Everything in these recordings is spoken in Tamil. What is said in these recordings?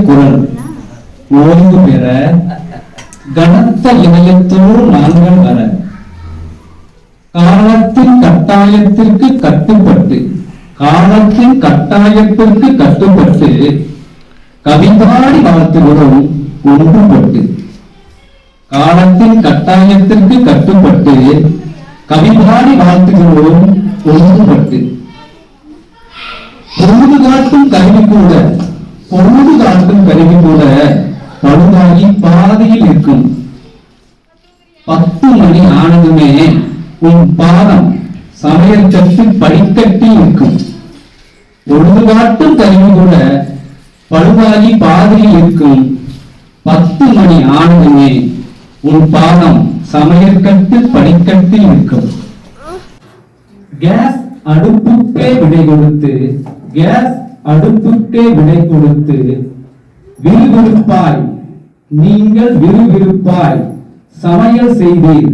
குரல் ஓய்வு பெற கனத்த இதயத்தோடு நாங்கள் வர காலத்தின் கட்டாயத்திற்கு கட்டுப்பட்டு கவிதாடி வாழ்த்துகிறோம் ஒன்றுபட்டு காலத்தின் கட்டாயத்திற்கு கட்டுப்பட்டு கவிதாடி வாழ்த்துகிறோம் ஒன்றுபட்டு பொழுது காட்டும் கருவி கூட பழுதாகி பாதையில் இருக்கும் 10 மணி ஆனதுமே உன் பாதம் சமையல் கட்டு படிக்கட்டில் இருக்கும். பொழுது காட்டும் கருவி கூட பழுதாகி பாதையில் இருக்கும். 10 மணி ஆனதுமே உன் பாதம் சமையல் கட்டு படிக்கட்டில் இருக்கும். கேஸ் அடுப்புக்கே விடை கொடுத்து விறுவிறுப்பாய் நீங்கள் விறுவிறுப்பாய் சமையல் செய்தீர்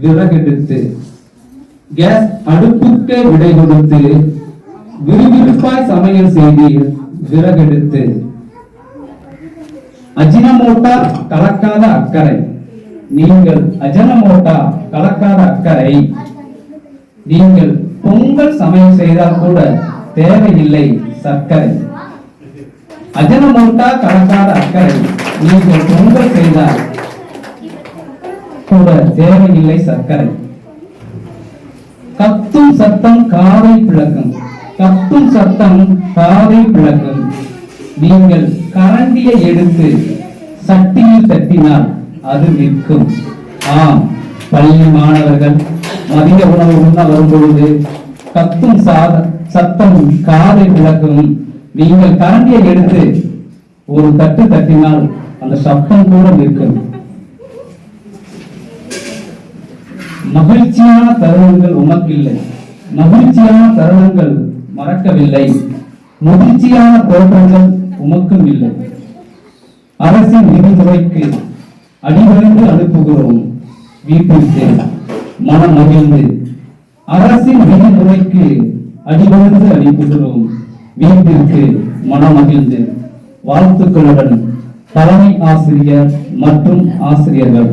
விறகெடுத்து. கேஸ் அடுப்புக்கே விடை கொடுத்து விறுவிறுப்பாய் சமையல் செய்தீர் விறகெடுத்து. அஜினமோட்டா கலக்காத அக்கறை நீங்கள் நீங்கள் பொங்கல் சமையல் செய்தால் கூட தேவையில்லை சர்க்கரை. அஜினமோட்டா கலக்காத அக்கறை நீங்கள் பொங்கல் செய்தால் கூட தேவையில்லை சர்க்கரை. கத்தும் சத்தம் காதை பிளக்கும் நீங்கள் கரண்டியை எடுத்து சட்டியில் தட்டினால் அது நிற்கும். ஆம், பள்ளி மாணவர்கள் மதிய உணவு உண்ண வரும்பொழுது கத்தும் சத்தம் காதை பிளக்கும். நீங்கள் கரண்டியை எடுத்து ஒரு தட்டு தட்டினால் அந்த சத்தம் கூட நிற்கும். மகிழ்ச்சியான தருணங்கள் உமக்கில்லை, மகிழ்ச்சியான தருணங்கள் மறக்கவில்லை, முதிர்ச்சியான தோற்றங்கள் உமக்கும் இல்லை. அரசின் விதிமுறைக்கு அடிபணிந்து அனுப்புகிறோம் வீட்டிற்கு மனம் மகிழ்ந்து. அரசின் விதிமுறைக்கு அடிபணிந்து அனுப்புகிறோம் வீட்டிற்கு மனம் மகிழ்ந்து. வாழ்த்துக்களுடன் தலைமை ஆசிரியர் மற்றும் ஆசிரியர்கள்.